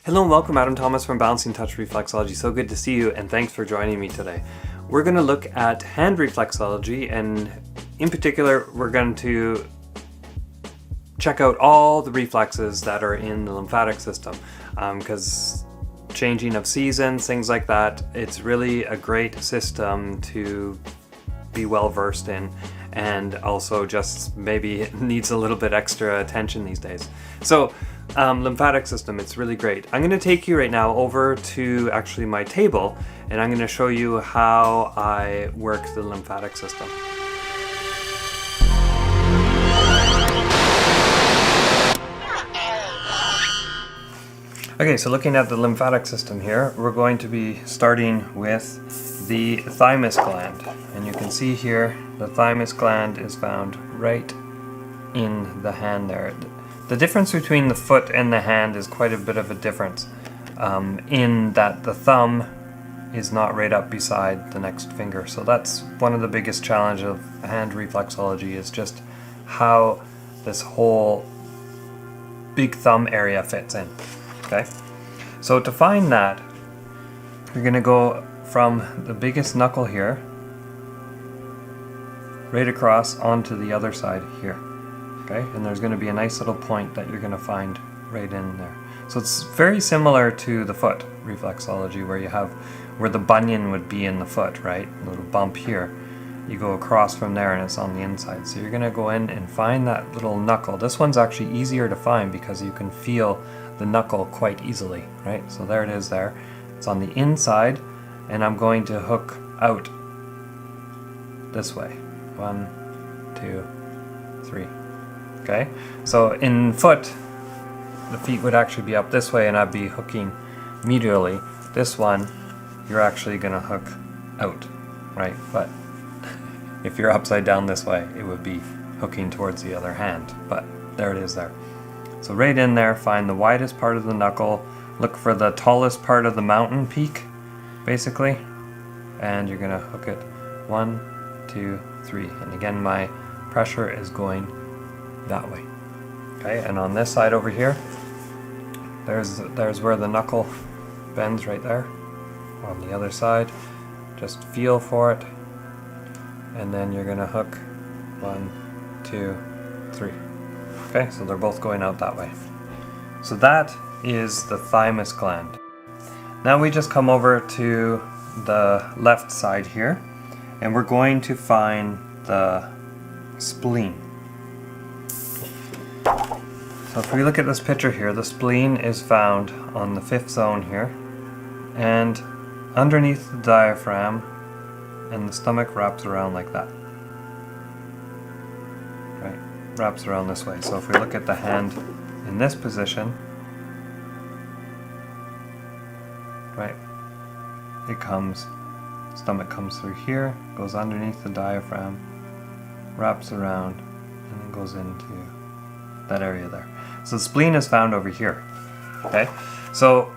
Hello and welcome, Adam Thomas from Balancing Touch Reflexology. So good to see you and thanks for joining me today. We're going to look at hand reflexology, and in particular we're going to check out all the reflexes that are in the lymphatic system, because changing of seasons, things like that, it's really a great system to be well versed in, and also just maybe it needs a little bit extra attention these days. So lymphatic system, it's really great. I'm going to take you right now over to actually my table, and I'm going to show you how I work the lymphatic system. Okay, so looking at the lymphatic system here, we're going to be starting with the thymus gland. And you can see here, the thymus gland is found right in the hand there. The difference between the foot and the hand is quite a bit of a difference, in that the thumb is not right up beside the next finger. So that's one of the biggest challenges of hand reflexology, is just how this whole big thumb area fits in. Okay, so to find that, you're going to go from the biggest knuckle here right across onto the other side here. Okay, and there's going to be a nice little point that you're going to find right in there. So it's very similar to the foot reflexology, where you have where the bunion would be in the foot, right? A little bump here. You go across from there and it's on the inside. So you're going to go in and find that little knuckle. This one's actually easier to find because you can feel the knuckle quite easily, right? So there it is there. It's on the inside, and I'm going to hook out this way. 1, 2, 3. Okay, so in foot, the feet would actually be up this way and I'd be hooking medially. This one, you're actually going to hook out, right? But if you're upside down this way, it would be hooking towards the other hand. But there it is there. So right in there, find the widest part of the knuckle, look for the tallest part of the mountain peak, basically, and you're going to hook it 1, 2, 3. And again, my pressure is going that way. Okay, and on this side over here, there's where the knuckle bends right there. On the other side, just feel for it, and then you're going to hook 1, 2, 3. Okay, so they're both going out that way. So that is the thymus gland. Now we just come over to the left side here, and we're going to find the spleen. So if we look at this picture here, the spleen is found on the 5th zone here, and underneath the diaphragm, and the stomach wraps around like that. Right, wraps around this way. So if we look at the hand in this position, right, it comes, stomach comes through here, goes underneath the diaphragm, wraps around, and then goes into that area there. So the spleen is found over here. Okay, so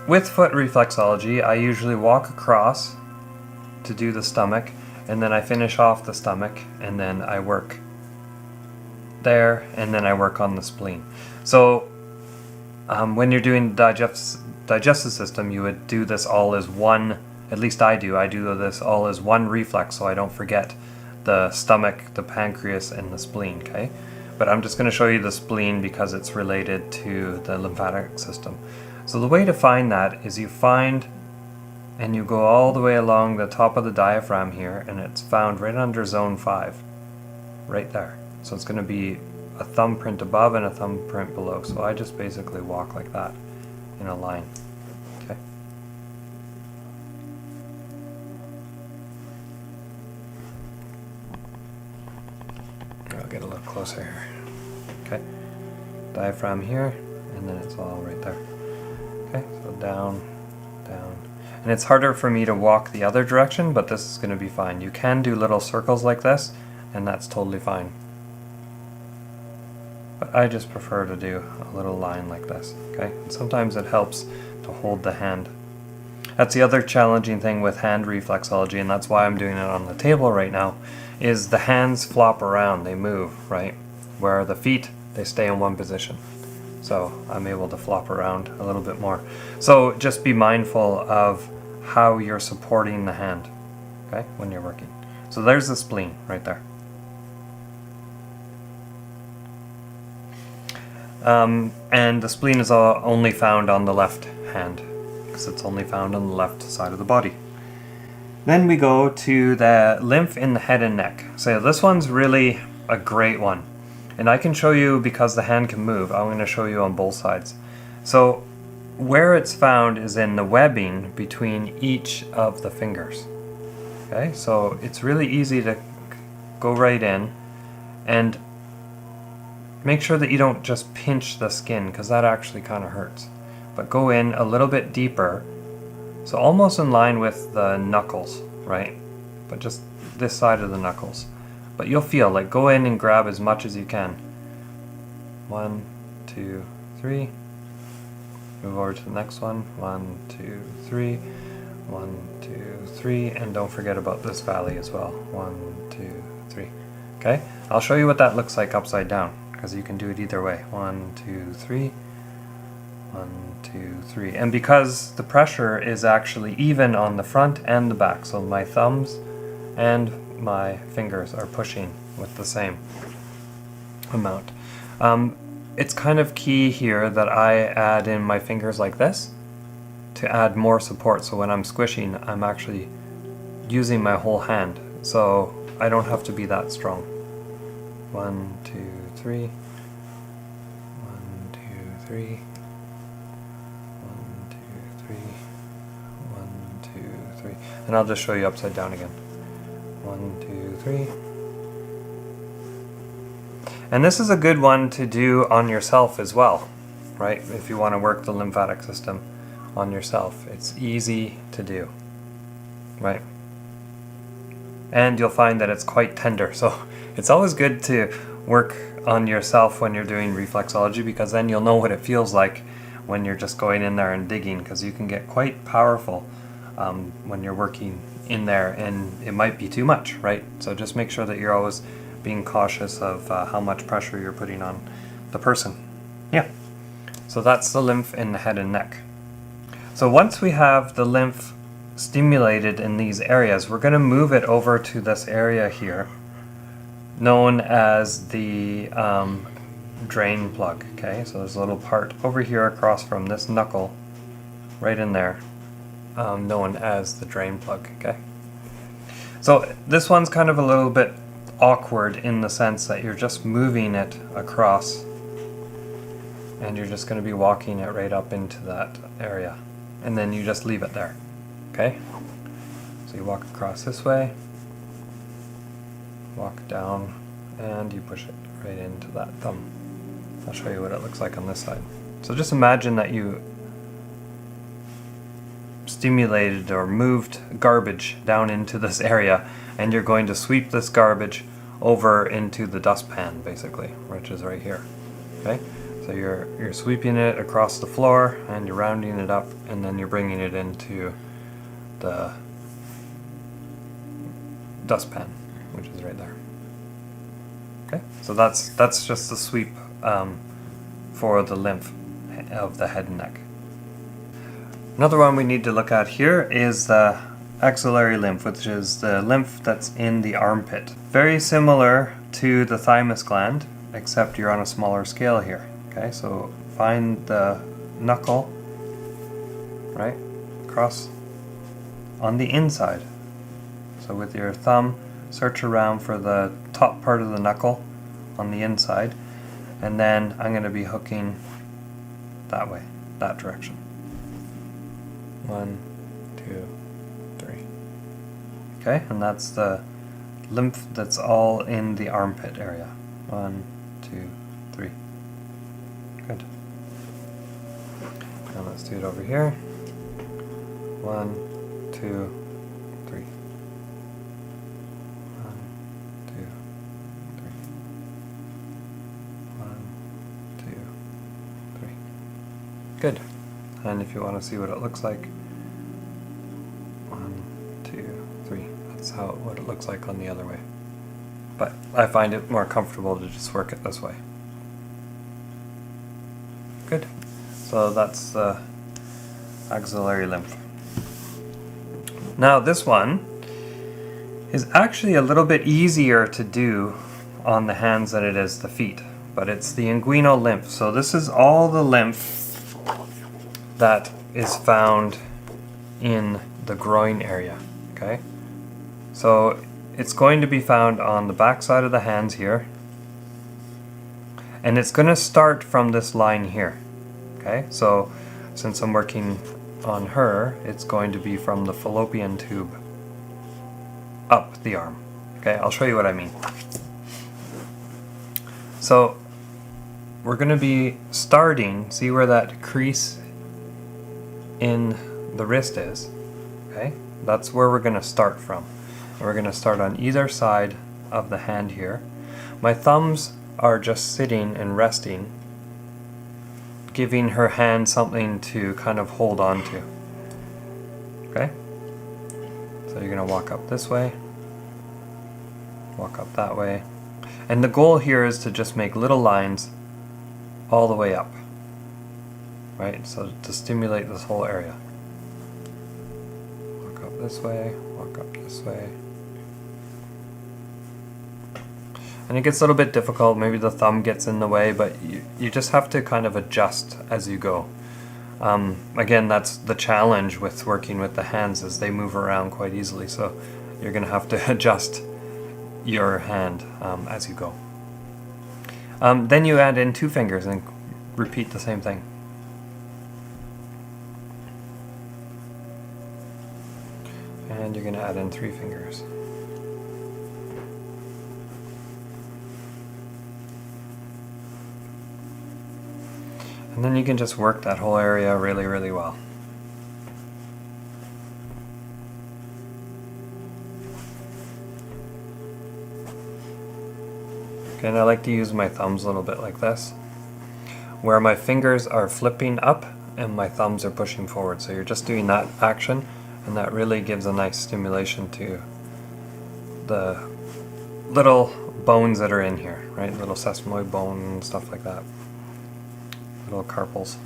with foot reflexology, I usually walk across to do the stomach, and then I finish off the stomach, and then I work there, and then I work on the spleen. So when you're doing digestive system, you would do this all as one, at least I do this all as one reflex, so I don't forget the stomach, the pancreas, and the spleen, okay? But I'm just going to show you the spleen because it's related to the lymphatic system. So the way to find that is you find, and you go all the way along the top of the diaphragm here, and it's found right under zone 5, right there. So it's going to be a thumbprint above and a thumbprint below. So I just basically walk like that in a line. Okay. I'll get a little closer here. Okay. Diaphragm here, and then it's all right there. Okay, so down, down. And it's harder for me to walk the other direction, but this is going to be fine. You can do little circles like this, and that's totally fine. But I just prefer to do a little line like this, okay? And sometimes it helps to hold the hand. That's the other challenging thing with hand reflexology, and that's why I'm doing it on the table right now, is the hands flop around, they move, right? Where the feet, they stay in one position. So I'm able to flop around a little bit more. So just be mindful of how you're supporting the hand, okay, when you're working. So there's the spleen right there. And the spleen is only found on the left hand, because it's only found on the left side of the body. Then we go to the lymph in the head and neck. So this one's really a great one. And I can show you, because the hand can move, I'm going to show you on both sides. So where it's found is in the webbing between each of the fingers. Okay, so it's really easy to go right in and make sure that you don't just pinch the skin, because that actually kind of hurts. But go in a little bit deeper, so almost in line with the knuckles, right? But just this side of the knuckles. But you'll feel like, go in and grab as much as you can. 1, 2, 3. Move over to the next one. 1, 2, 3. 1, 2, 3. And don't forget about this valley as well. 1, 2, 3. Okay? I'll show you what that looks like upside down, because you can do it either way. 1, 2, 3. 1, 2, 3. And because the pressure is actually even on the front and the back, so my thumbs and my fingers are pushing with the same amount. It's kind of key here that I add in my fingers like this to add more support, so when I'm squishing, I'm actually using my whole hand, so I don't have to be that strong. 1, 2, 3. 1, 2, 3. 1, 2, 3. 1, 2, 3. And I'll just show you upside down again. 1, 2, 3. And this is a good one to do on yourself as well, right? If you want to work the lymphatic system on yourself, it's easy to do, right? And you'll find that it's quite tender, so it's always good to work on yourself when you're doing reflexology, because then you'll know what it feels like when you're just going in there and digging, because you can get quite powerful when you're working in there, and it might be too much, right? So just make sure that you're always being cautious of how much pressure you're putting on the person. Yeah, so that's the lymph in the head and neck. So once we have the lymph stimulated in these areas, we're going to move it over to this area here, known as the drain plug. Okay, so there's a little part over here across from this knuckle, right in there, known as the drain plug. Okay, so this one's kind of a little bit awkward in the sense that you're just moving it across, and you're just going to be walking it right up into that area, and then you just leave it there. Okay, so you walk across this way, walk down, and you push it right into that thumb. I'll show you what it looks like on this side. So just imagine that you stimulated or moved garbage down into this area, and you're going to sweep this garbage over into the dustpan, basically, which is right here. Okay, so you're sweeping it across the floor, and you're rounding it up, and then you're bringing it into the dustpan, which is right there. Okay, so that's just the sweep for the lymph of the head and neck. Another one we need to look at here is the axillary lymph, which is the lymph that's in the armpit. Very similar to the thymus gland, except you're on a smaller scale here. Okay, so find the knuckle, right, across on the inside. So with your thumb, search around for the top part of the knuckle on the inside, and then I'm going to be hooking that way, that direction. 1, 2, 3. Okay, and that's the lymph that's all in the armpit area. 1, 2, 3. Good. Now let's do it over here. 1, 2, 3. 1, 2, 3. 1, 2, 3. Good. And if you want to see what it looks like, 1, 2, 3. That's what it looks like on the other way. But I find it more comfortable to just work it this way. Good. So that's the axillary lymph. Now this one is actually a little bit easier to do on the hands than it is the feet, but it's the inguinal lymph. So this is all the lymph that is found in the groin area, okay? So it's going to be found on the back side of the hands here, and it's going to start from this line here, okay? So since I'm working on her, it's going to be from the fallopian tube up the arm, okay? I'll show you what I mean. So we're going to be starting, see where that crease in the wrist is, okay? That's where we're going to start from. And we're going to start on either side of the hand here. My thumbs are just sitting and resting, giving her hand something to kind of hold on to, okay? So you're going to walk up this way, walk up that way, and the goal here is to just make little lines all the way up, right? So to stimulate this whole area. Walk up this way, walk up this way. And it gets a little bit difficult, maybe the thumb gets in the way, but you just have to kind of adjust as you go. Again, that's the challenge with working with the hands, is they move around quite easily, so you're going to have to adjust your hand as you go. Then you add in 2 fingers and repeat the same thing. And you're going to add in 3 fingers. And then you can just work that whole area really, really well. Okay, and I like to use my thumbs a little bit like this, where my fingers are flipping up and my thumbs are pushing forward. So you're just doing that action, and that really gives a nice stimulation to the little bones that are in here, right? Little sesamoid bone and stuff like that. Little carpals.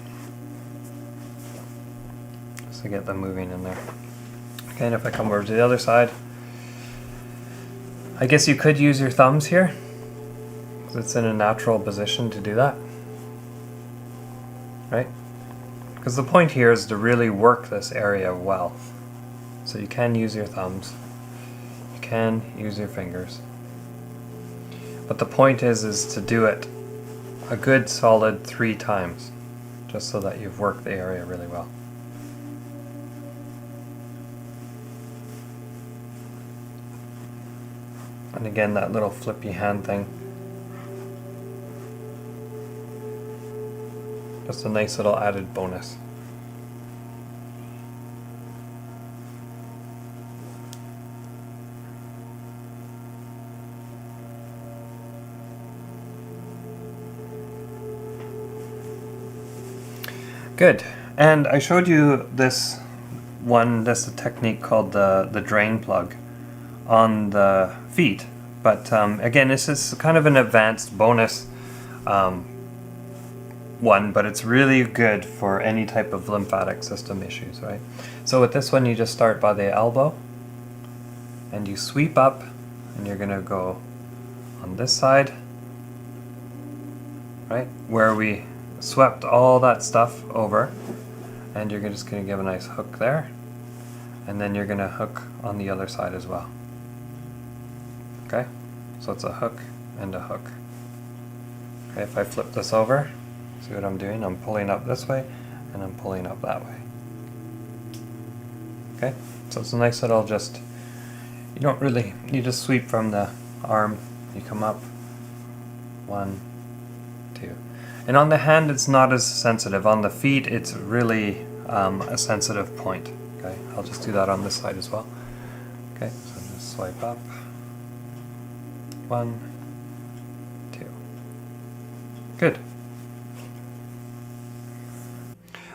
Just to get them moving in there. Okay, and if I come over to the other side, I guess you could use your thumbs here, because it's in a natural position to do that, right? Because the point here is to really work this area well. So you can use your thumbs, you can use your fingers, but the point is to do it a good solid 3 times, just so that you've worked the area really well. And again, that little flippy hand thing, just a nice little added bonus. Good. And I showed you this technique called the drain plug on the feet. But again, this is kind of an advanced bonus one, but it's really good for any type of lymphatic system issues, right? So with this one, you just start by the elbow and you sweep up, and you're going to go on this side, right, where we swept all that stuff over, and you're just going to give a nice hook there, and then you're going to hook on the other side as well. Okay, so it's a hook and a hook. Okay, if I flip this over, see what I'm doing? I'm pulling up this way and I'm pulling up that way. Okay, so it's a nice little, just, you just sweep from the arm, you come up, 1, 2. And on the hand, it's not as sensitive. On the feet, it's really a sensitive point. Okay, I'll just do that on this side as well. Okay, so just swipe up. 1, 2. Good.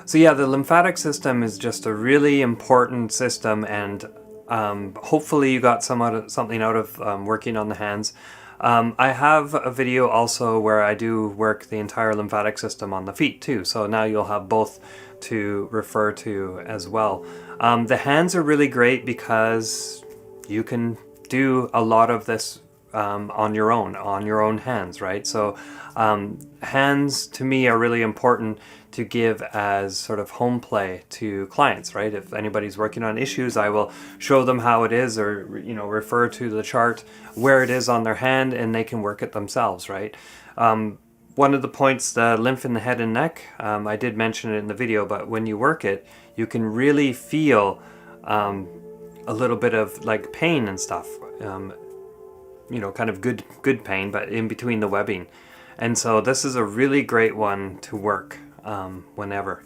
So yeah, the lymphatic system is just a really important system, and hopefully you got something out of working on the hands. I have a video also where I do work the entire lymphatic system on the feet too, so now you'll have both to refer to as well. The hands are really great because you can do a lot of this on your own hands, right? So hands to me are really important to give as sort of home play to clients, right? If anybody's working on issues, I will show them how it is, or refer to the chart where it is on their hand, and they can work it themselves, right? One of the points, the lymph in the head and neck, I did mention it in the video, but when you work it, you can really feel a little bit of like pain and stuff, kind of good pain, but in between the webbing. And so this is a really great one to work whenever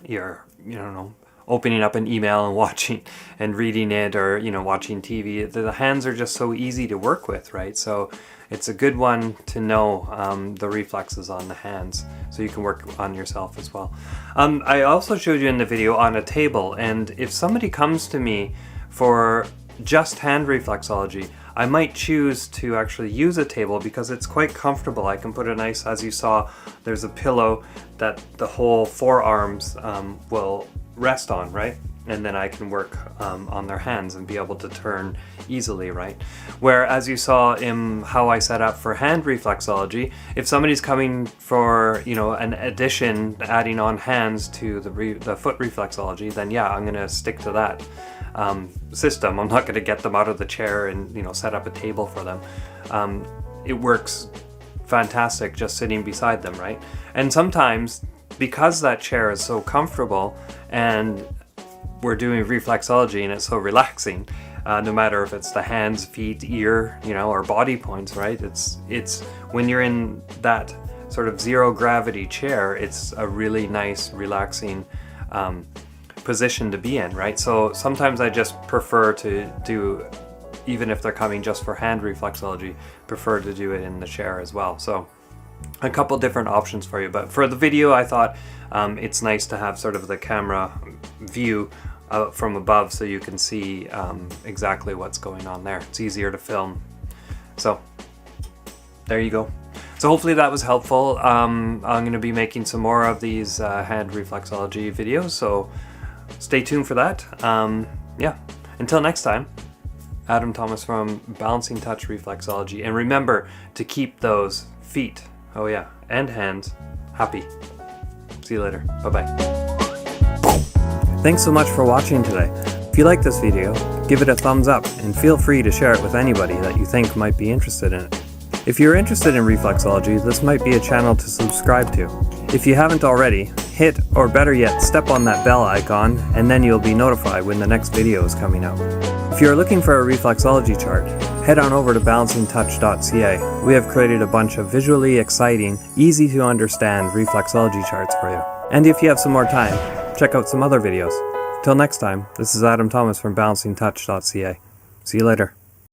you're, opening up an email and watching and reading it, or, watching TV. The hands are just so easy to work with, right? So it's a good one to know the reflexes on the hands, so you can work on yourself as well. I also showed you in the video on a table, and if somebody comes to me for just hand reflexology, I might choose to actually use a table because it's quite comfortable. I can put a nice, as you saw, there's a pillow that the whole forearms will rest on, right? And then I can work on their hands and be able to turn easily, right? Where, as you saw in how I set up for hand reflexology, if somebody's coming for, an addition, adding on hands to the foot reflexology, then yeah, I'm gonna stick to that system. I'm not gonna get them out of the chair and, set up a table for them. It works fantastic just sitting beside them, right? And sometimes, because that chair is so comfortable and we're doing reflexology and it's so relaxing, no matter if it's the hands, feet, ear, or body points, right? It's when you're in that sort of zero gravity chair, it's a really nice, relaxing position to be in, right? So sometimes I just prefer to do, even if they're coming just for hand reflexology, prefer to do it in the chair as well. So a couple different options for you, but for the video I thought it's nice to have sort of the camera view from above, so you can see exactly what's going on there. It's easier to film. So there you go. So hopefully that was helpful. I'm going to be making some more of these hand reflexology videos, so stay tuned for that. Yeah, until next time, Adam Thomas from Balancing Touch Reflexology, and remember to keep those feet, oh yeah, and hands happy. See you later. Bye-bye. Thanks so much for watching today. If you like this video, give it a thumbs up and feel free to share it with anybody that you think might be interested in it. If you're interested in reflexology, this might be a channel to subscribe to. If you haven't already, hit, or better yet, step on that bell icon, and then you'll be notified when the next video is coming out. If you're looking for a reflexology chart, head on over to balancingtouch.ca. We have created a bunch of visually exciting, easy to understand reflexology charts for you. And if you have some more time, check out some other videos. Till next time, this is Adam Thomas from balancingtouch.ca. See you later.